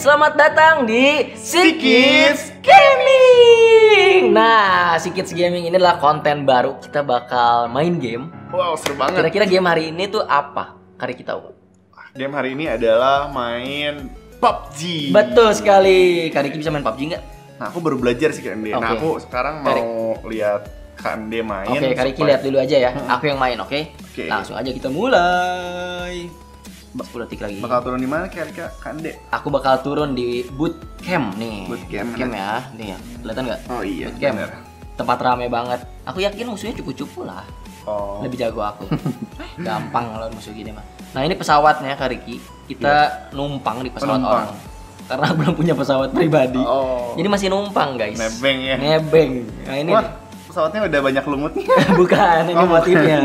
selamat datang di Sikids Gaming. Nah, Sikids Gaming ini adalah konten baru. Kita bakal main game. Wow, seru banget. Kira-kira game hari ini tuh apa? Kari kita tahu. Game hari ini adalah main PUBG. Betul sekali. Kariki bisa main PUBG nggak? Nah, aku baru belajar sih Kak Ende. Nah, aku sekarang mau lihat Kak Ende main. Oke, Kariki lihat dulu aja ya. Aku yang main, oke? Oke. Langsung aja kita mulai. 10 detik lagi. Bakal turun di mana kira-kira Kak Ende? Aku bakal turun di bootcamp nih. Bootcamp ya. Nih ya. Kelihatan nggak? Oh iya, Bootcamp. bener. Tempat rame banget. Aku yakin musuhnya cupu-cupu lah. Oh. Lebih jago aku. Gampang kalau musuh gini mah. Nah, ini pesawatnya Kak Riki. Kita numpang di pesawat orang. Karena belum punya pesawat pribadi. Oh. Jadi masih numpang, guys. Nebeng ya. Nebeng. Nah, ini Wah, pesawatnya udah banyak lumutnya. bukan, ini Oh, motifnya.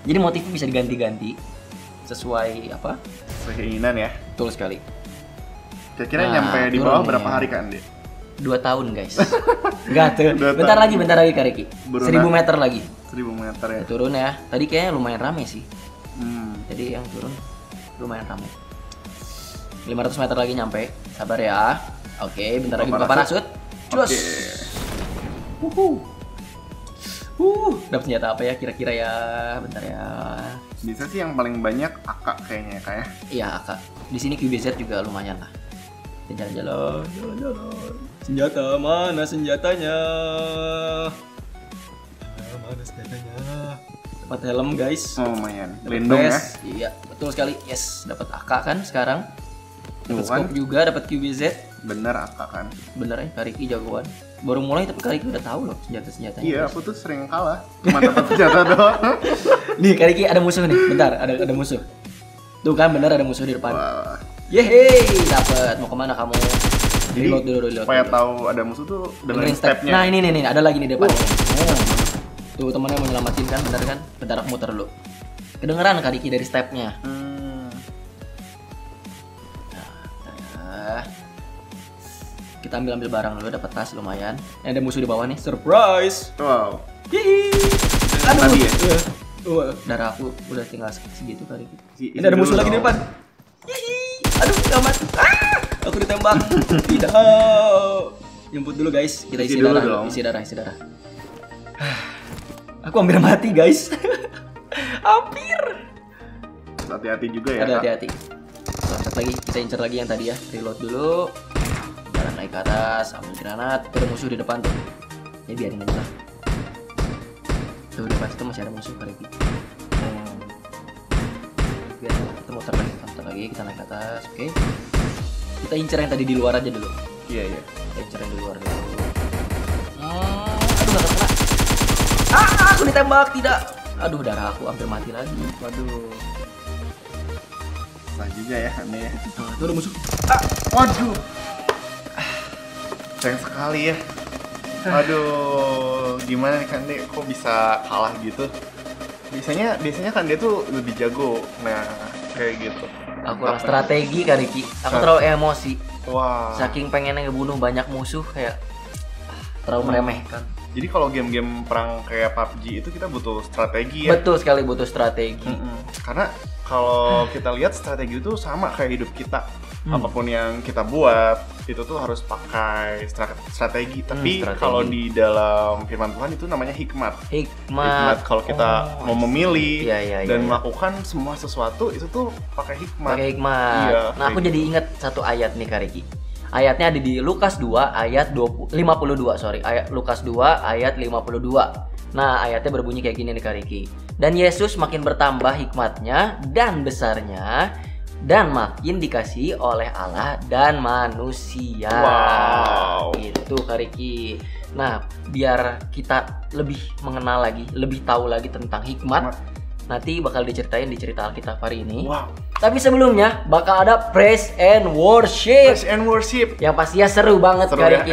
Jadi motifnya bisa diganti-ganti sesuai apa? Sesuai keinginan ya. Betul sekali. Kira-kira Nah, nyampe di turun bawah nih. berapa hari Kak Ende? 2 tahun, guys. Enggak tuh. 2 Bentar tahun. lagi Kak Riki. Buruan 1000 ah. meter lagi. 1000 meter ya. Ya, turun ya. Tadi kayaknya lumayan rame sih. Jadi yang turun lumayan rame. 500 meter lagi nyampe. Sabar ya. Oke, bentar lagi buka parasut. Cus. Dapat senjata apa ya kira-kira ya? Bentar ya. Bisa sih yang paling banyak AK kayaknya kayak. Iya, Kak. Di sini QBZ juga lumayan lah. Kita jalan-jalan. Senjata mana senjatanya? Mana senjatanya? Dapat helm, guys. Oh, lumayan. Dapat Lindung ya. vest. Iya, betul sekali. Yes, dapat AK kan sekarang. Dapat Tuh kan. scope juga, dapat QBZ. Bener AK kan. Bener ya, Kariki jagoan. Baru mulai tapi Kariki udah tahu loh senjata-senjatanya. Iya, guys. aku tuh sering kalah. Cuma dapat senjata doang. Nih, Kariki ada musuh nih. Bentar, ada musuh. Tuh kan bener ada musuh di depan. Wah. Yeay, dapat. Mau kemana kamu? Jadi, Reload dulu. supaya tahu ada musuh tuh dengan Dengerin step. stepnya. Nah, ini ada lagi nih di depan. Tuh temannya mau nyelamatin kan, bener kan? Bentar aku muter dulu. Kedengeran Kariki dari stepnya. Nah, kita ambil barang dulu, dapat tas lumayan. Ada musuh di bawah nih, surprise. Wow. Hihi. Tadi ya? Darah aku udah tinggal segitu kali. Isi Ini ada musuh dulu lagi di dong. depan. Hihi. Aduh, nggak mati. Aku ditembak. Tidak. Jemput dulu guys. Kita isi dulu darah. dong. Isi darah. Aku hampir mati guys. Hampir. Hati-hati juga ya. Ada Kak. hati-hati. Lanjut lagi. Kita incer lagi yang tadi ya. Reload dulu. Jalan naik ke atas. Ambil granat. Ada musuh di depan tuh. Ya biarin aja lah. Tuh depan situ masih ada musuh kali ini. Biarlah, kita muter lagi, kita naik ke atas, oke. Kita incer yang tadi di luar aja dulu. Iya. Kita incer yang di luar dulu. Aduh, gak kena. Aku ditembak, tidak. Aduh, darah aku hampir mati lagi. Waduh. Susah juga ya Anda ya. Itu ada musuh. Waduh. Sayang sekali ya. Aduh, gimana nih Kande kok bisa kalah gitu? Biasanya Kande tuh lebih jago. Nah, kayak gitu. Aku kurang strategi kali Ki. Aku terlalu emosi. Wah. Saking pengennya ngebunuh banyak musuh kayak terlalu meremehkan. Jadi kalau game-game perang kayak PUBG itu kita butuh strategi ya. Betul sekali butuh strategi. Karena kalau kita lihat strategi itu sama kayak hidup kita. Apapun yang kita buat itu tuh harus pakai strategi. Tapi strategi. kalau di dalam firman Tuhan itu namanya hikmat. Hikmat. Kalau kita mau memilih Iya, dan iya. melakukan semua sesuatu itu tuh pakai hikmat. Pakai hikmat. Iya, Nah, aku kayak jadi ingat satu ayat nih Kariki. Ayatnya ada di Lukas 2 ayat 52, sorry. Lukas 2 ayat 52. Nah, ayatnya berbunyi kayak gini nih Kariki. Dan Yesus makin bertambah hikmatnya dan besarnya dan makin dikasihi oleh Allah dan manusia. Wow. Itu Kariki. Nah, biar kita lebih mengenal lagi, lebih tahu lagi tentang hikmat, nanti bakal diceritain di cerita Alkitab hari ini. Wow. Tapi sebelumnya bakal ada praise and worship. Praise and worship. Yang pastinya seru banget Seru ya, Kariki.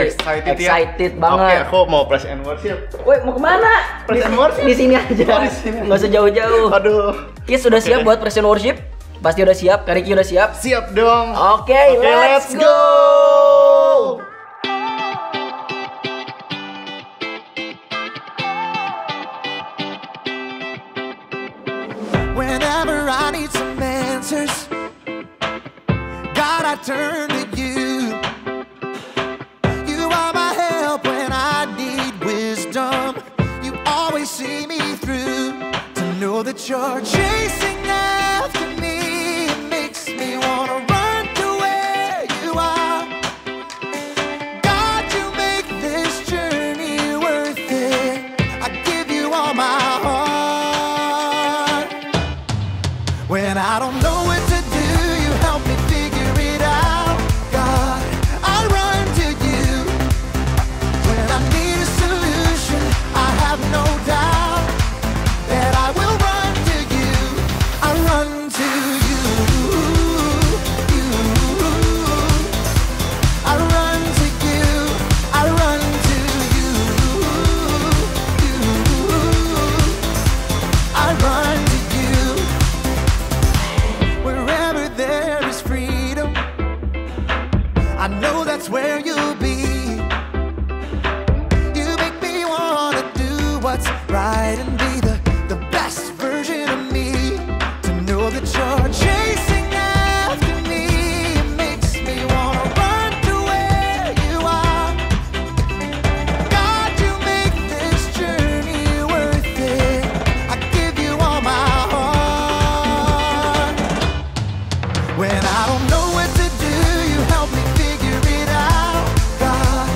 excited ya. banget. Oke, aku mau praise and worship. Woi, mau kemana? Praise and worship. Di sini aja. Oh, di sini. Nggak usah jauh-jauh. Aduh. Kis sudah siap buat praise and worship? Pasti udah siap. Kariki udah siap. Siap dong. Oke, let's go. Whenever I need some answers, God, I turn to you. you're chasing after me, it makes me wanna run to where you are. God, you make this journey worth it. I give you all my heart. When I don't know what to do, you help me figure it out. God, I run to you. When I need a solution, I have no doubt that I will run to you. I run to you. I run to you. I run to you. I run to you. Wherever there is freedom, I know that's where you'll be. You make me wanna do what's right and be the best version of me. To know that you're chasing after me, it makes me wanna run to where you are. God, you make this journey worth it. I give you all my heart. When I don't know what to do, you help me figure it out. God,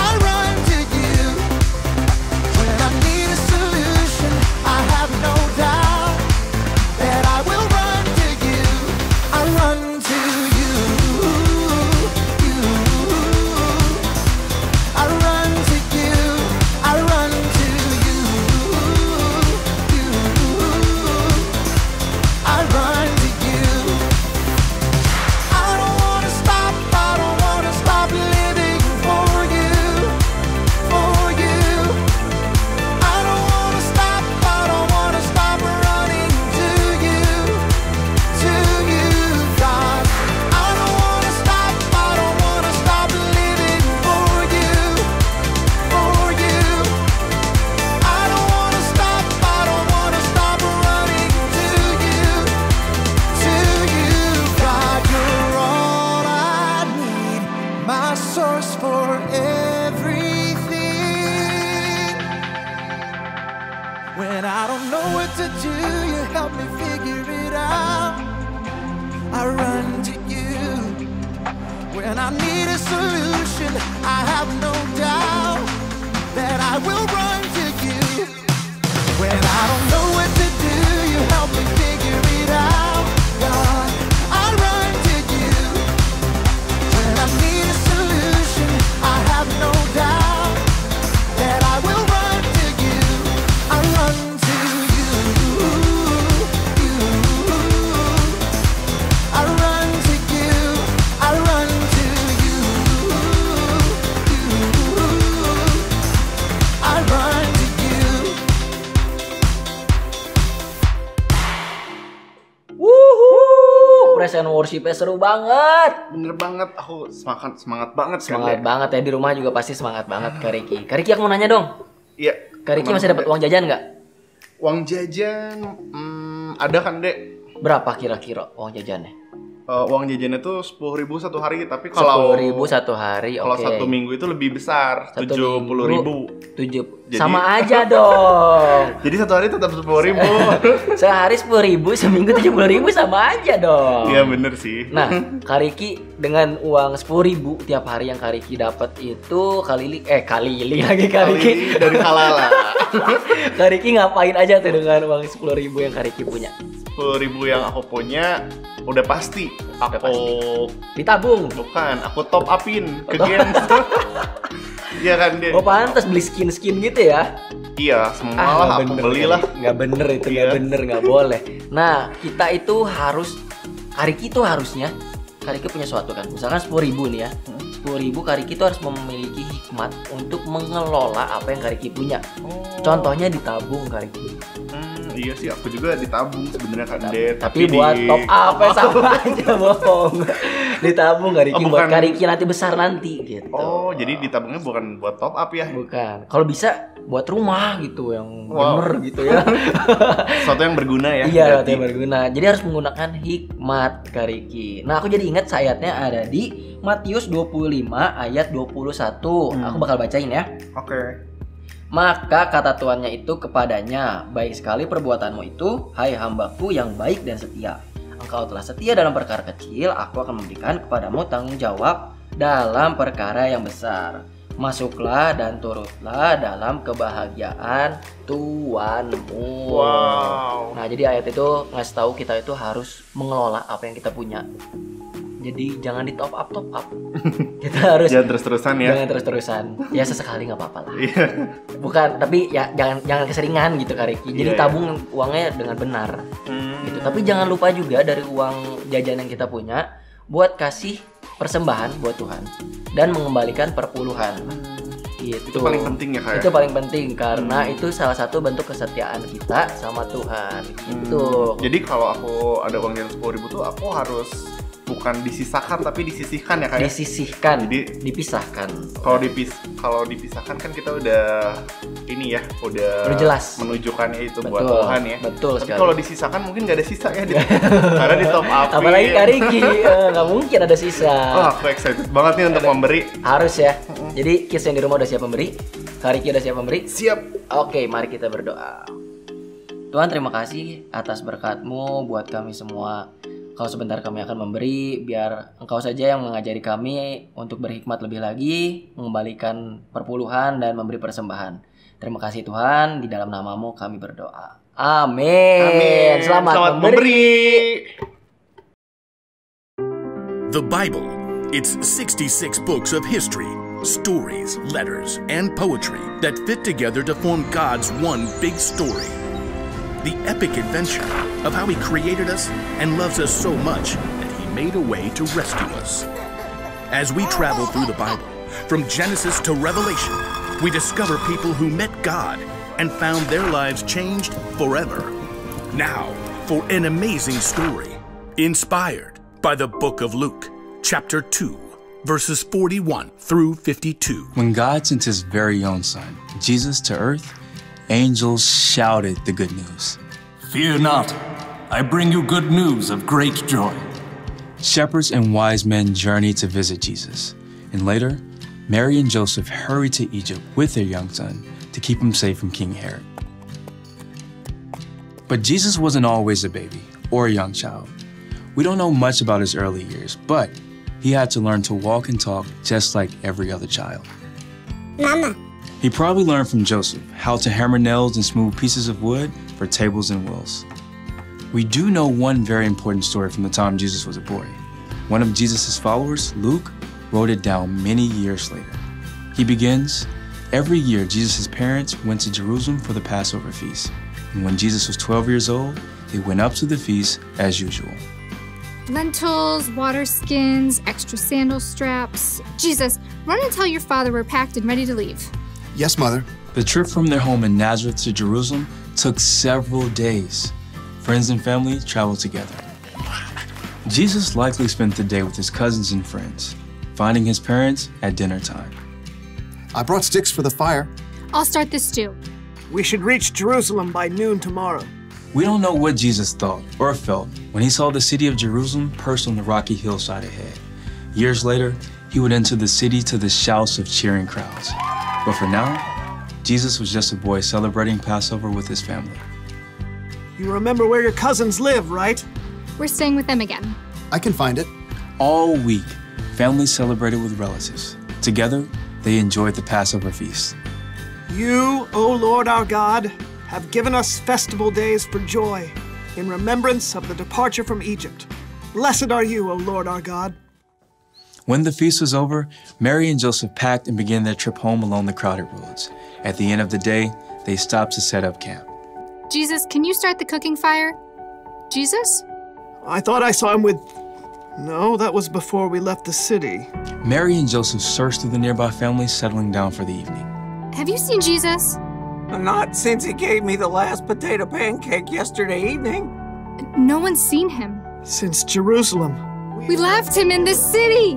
I run to you. When I need a solution, I have no doubt that I will run to you. I run to you. I run to you. I run to you. I run to you. I don't wanna stop. I don't wanna stop living for you. For you. I don't wanna stop. I don't wanna stop running to you. To you, God. I don't wanna stop. I don't wanna stop living for you. For you. I don't wanna stop. I don't wanna stop running to you. To you, God. You're all I need. My source for everything. When I don't know what to do, you help me figure it out. I run to you. When I need a solution, I have no doubt that I will run to you. When I don't know what to do, you help me figure it out. God, I run to you. When I need a solution, I have no doubt that I will run to you. I run to you. I run to you. I run to you. I run to you. Wuhu, praise and worship-nya seru banget. Bener banget, aku semangat banget kan. Semangat Dek? banget ya, di rumah juga pasti semangat banget Kak Riki. Kak Riki, aku mau nanya dong. Iya. Kak Riki Aman, masih dapat Dek. uang jajan nggak? Uang jajan ada kan, Dek? Berapa kira-kira uang jajannya? Uang jajannya tuh 10.000 satu hari, tapi kalau 10.000 satu hari, kalau oke. satu minggu itu lebih besar, Satu 70.000. Jadi- Sama aja dong. Jadi satu hari tetap 10.000. Sehari 10.000, seminggu 70.000, sama aja dong. Iya bener sih. Nah, Kak Riki dengan uang 10.000 tiap hari yang Kak Riki dapat itu kali lagi Kak Kali Riki. dari halala. Kak Riki ngapain aja tuh dengan uang 10.000 yang Kak Riki punya? 10.000 yang aku punya udah pasti Udah aku Ditabung. bukan, aku top upin ke games. Iya kan dia. Oh pantas beli skin-skin gitu ya? Iya, semua lah aku belilah. Nggak bener itu, Iya. nggak bener, nggak boleh. Nah, kita itu harus, Kak Riki itu harusnya, Kak Riki punya suatu kan, misalkan 10.000 nih ya, 10.000 Kak Riki itu harus memiliki hikmat untuk mengelola apa yang Kak Riki punya. Contohnya ditabung Kak Riki. Iya sih, aku juga ditabung sebenarnya kan deh. Tapi buat top up sama aja bohong. Ditabung Kak Riki Oh, buat bukan. Kak Riki nanti besar nanti gitu. Oh, jadi ditabungnya bukan buat top up ya? Bukan. Kalau bisa buat rumah gitu yang Wow. bener gitu ya. Sesuatu yang berguna ya. Iya, berarti. yang berguna. Jadi harus menggunakan hikmat Kak Riki. Nah, aku jadi ingat ayatnya ada di Matius 25 ayat 21. Aku bakal bacain ya. Oke. Maka kata tuannya itu kepadanya, baik sekali perbuatanmu itu, hai hambaku yang baik dan setia. Engkau telah setia dalam perkara kecil, aku akan memberikan kepadamu tanggung jawab dalam perkara yang besar. Masuklah dan turutlah dalam kebahagiaan Tuanmu. Wow. Nah, jadi ayat itu ngasih tahu kita itu harus mengelola apa yang kita punya. Jadi jangan di top up. Kita harus Jangan terus-terusan ya. jangan terus-terusan. Ya sesekali nggak apa-apa lah. Iya. Bukan, tapi ya jangan keseringan gitu Kak Riki. Jadi Iya, tabung uangnya dengan benar. Gitu. Tapi jangan lupa juga dari uang jajan yang kita punya buat kasih persembahan buat Tuhan dan mengembalikan perpuluhan. Gitu. Itu paling penting ya Kak. Itu paling penting karena itu salah satu bentuk kesetiaan kita sama Tuhan. Gitu. Jadi kalau aku ada uang jajan 10.000 tuh aku harus bukan disisakan tapi disisihkan ya Kak. Disisihkan, Jadi- dipisahkan. Kalau dipisahkan kan kita udah ini ya, udah jelas. menunjukkannya itu buat Betul, Tuhan ya. betul Tapi sekali. kalau disisakan mungkin nggak ada sisa ya, karena di top up. Apalagi Kak Riki, nggak mungkin ada sisa. Oh, aku excited banget nih untuk memberi. Harus ya. Jadi kids yang di rumah udah siap memberi? Kak Riki udah siap memberi? Siap. Oke, mari kita berdoa. Tuhan, terima kasih atas berkat-Mu buat kami semua. Kalau sebentar kami akan memberi, biar Engkau saja yang mengajari kami untuk berhikmat lebih lagi, mengembalikan perpuluhan dan memberi persembahan. Terima kasih Tuhan, di dalam nama-Mu kami berdoa. Amin. Amin. Selamat memberi. The Bible. It's 66 books of history, stories, letters, and poetry that fit together to form God's one big story. The epic adventure of how He created us and loves us so much that He made a way to rescue us. As we travel through the Bible, from Genesis to Revelation, we discover people who met God and found their lives changed forever. Now, for an amazing story, inspired by the book of Luke, chapter 2, verses 41 through 52. When God sent His very own Son, Jesus, to earth, angels shouted the good news. Fear not, I bring you good news of great joy. Shepherds and wise men journeyed to visit Jesus, and later, Mary and Joseph hurried to Egypt with their young son to keep him safe from King Herod. But Jesus wasn't always a baby or a young child. We don't know much about his early years, but he had to learn to walk and talk just like every other child. Mama. He probably learned from Joseph how to hammer nails and smooth pieces of wood for tables and wheels. We do know one very important story from the time Jesus was a boy. One of Jesus' followers, Luke, wrote it down many years later. He begins, every year Jesus' parents went to Jerusalem for the Passover feast. And when Jesus was 12 years old, they went up to the feast as usual. Lentils, water skins, extra sandal straps. Jesus, run and tell your father we're packed and ready to leave. Yes, Mother. The trip from their home in Nazareth to Jerusalem took several days. Friends and family traveled together. Jesus likely spent the day with his cousins and friends, finding his parents at dinner time. I brought sticks for the fire. I'll start this stew. We should reach Jerusalem by noon tomorrow. We don't know what Jesus thought or felt when he saw the city of Jerusalem perched on the rocky hillside ahead. Years later, he would enter the city to the shouts of cheering crowds. But for now, Jesus was just a boy celebrating Passover with his family. You remember where your cousins live, right? We're staying with them again. I can find it. All week, families celebrated with relatives. Together, they enjoyed the Passover feast. You, O Lord our God, have given us festival days for joy, in remembrance of the departure from Egypt. Blessed are you, O Lord our God. When the feast was over, Mary and Joseph packed and began their trip home along the crowded roads. At the end of the day, they stopped to set up camp. Jesus, can you start the cooking fire? Jesus? I thought I saw him with... No, that was before we left the city. Mary and Joseph searched through the nearby families, settling down for the evening. Have you seen Jesus? Not since he gave me the last potato pancake yesterday evening. No one's seen him. Since Jerusalem. We left him in the city.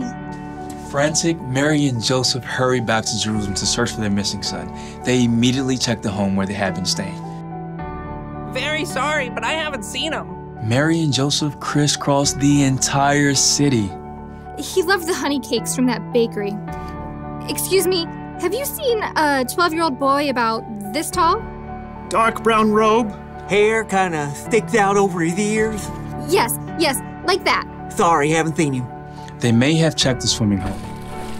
Frantic, Mary and Joseph hurried back to Jerusalem to search for their missing son. They immediately checked the home where they had been staying. Very sorry, but I haven't seen him. Mary and Joseph crisscrossed the entire city. He loved the honey cakes from that bakery. Excuse me, Have you seen a 12-year-old boy about this tall? Dark brown robe. Hair kinda sticks out over his ears. Yes, like that. Sorry, haven't seen him. They may have checked the swimming hole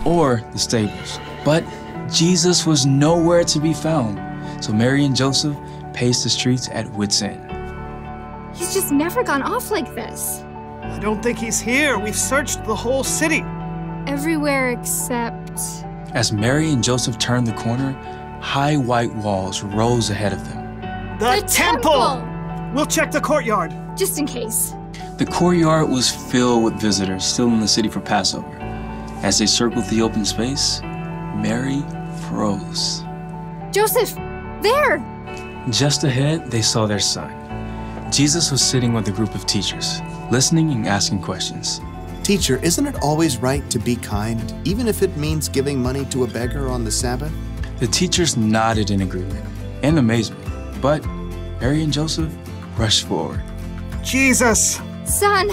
or the stables, but Jesus was nowhere to be found. So Mary and Joseph paced the streets at wit's end. He's just never gone off like this. I don't think he's here. We've searched the whole city. Everywhere except... As Mary and Joseph turned the corner, high white walls rose ahead of them. The temple! We'll check the courtyard. Just in case. The courtyard was filled with visitors still in the city for Passover. As they circled the open space, Mary froze. Joseph, there! Just ahead, they saw their son. Jesus was sitting with a group of teachers, listening and asking questions. Teacher, isn't it always right to be kind, even if it means giving money to a beggar on the Sabbath? The teachers nodded in agreement and amazement, but Mary and Joseph rushed forward. Jesus! Son,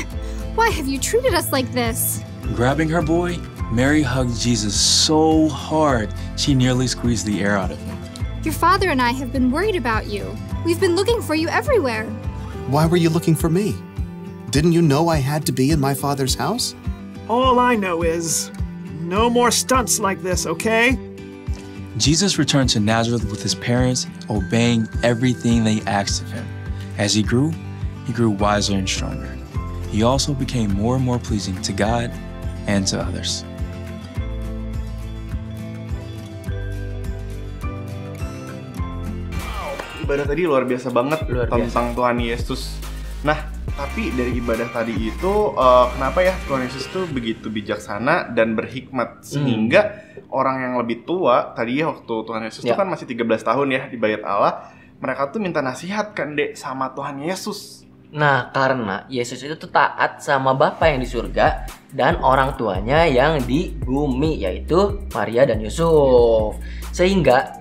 why have you treated us like this? Grabbing her boy, Mary hugged Jesus so hard she nearly squeezed the air out of him. Your father and I have been worried about you. We've been looking for you everywhere. Why were you looking for me? Didn't you know I had to be in my father's house? All I know is, no more stunts like this, okay? Jesus returned to Nazareth with his parents, obeying everything they asked of him. As he grew wiser and stronger. He also became more and more pleasing to God and to others. Ibadah tadi luar biasa banget biasa. tentang Tuhan Yesus. Nah, tapi dari ibadah tadi itu kenapa ya Tuhan Yesus itu begitu bijaksana dan berhikmat sehingga orang yang lebih tua tadi ya waktu Tuhan Yesus itu kan masih 13 tahun ya di Bait Allah, mereka tuh minta nasihat kan Dek sama Tuhan Yesus. Nah, karena Yesus itu tuh taat sama Bapa yang di surga dan orang tuanya yang di bumi, yaitu Maria dan Yusuf. Sehingga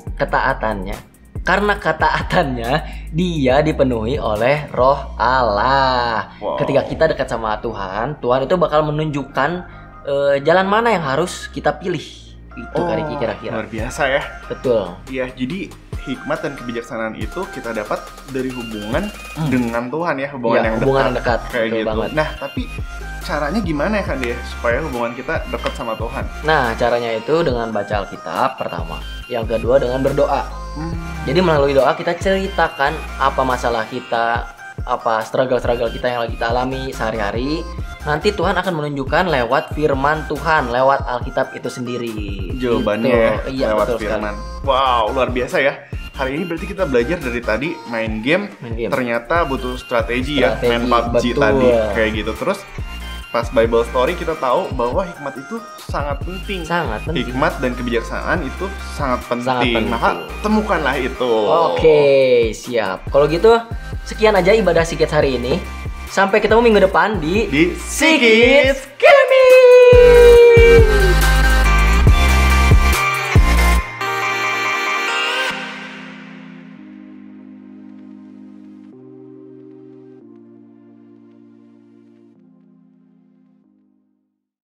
karena ketaatannya dia dipenuhi oleh Roh Allah. Wow. Ketika kita dekat sama Tuhan, Tuhan itu bakal menunjukkan jalan mana yang harus kita pilih. Itu kira-kira. Luar biasa ya. Betul. Iya, jadi hikmat dan kebijaksanaan itu kita dapat dari hubungan dengan Tuhan ya, hubungan hubungan yang dekat kayak betul gitu. banget. Nah, tapi caranya gimana ya kan dia supaya hubungan kita dekat sama Tuhan? Nah, caranya itu dengan baca Alkitab pertama. Yang kedua dengan berdoa. Jadi melalui doa kita ceritakan apa masalah kita, apa struggle kita yang lagi kita alami sehari-hari. Nanti Tuhan akan menunjukkan lewat firman Tuhan, lewat Alkitab itu sendiri. Jawabannya gitu. ya, Iya, lewat betul firman. sekali. Wow, luar biasa ya. Hari ini berarti kita belajar dari tadi main game. Ternyata butuh strategi ya, main PUBG betul. tadi kayak gitu. Terus pas Bible Story kita tahu bahwa hikmat itu sangat penting. Hikmat dan kebijaksanaan itu sangat penting. Maka temukanlah itu. Oke, siap. Kalau gitu sekian aja ibadah Sikits hari ini. Sampai ketemu minggu depan di Sikits.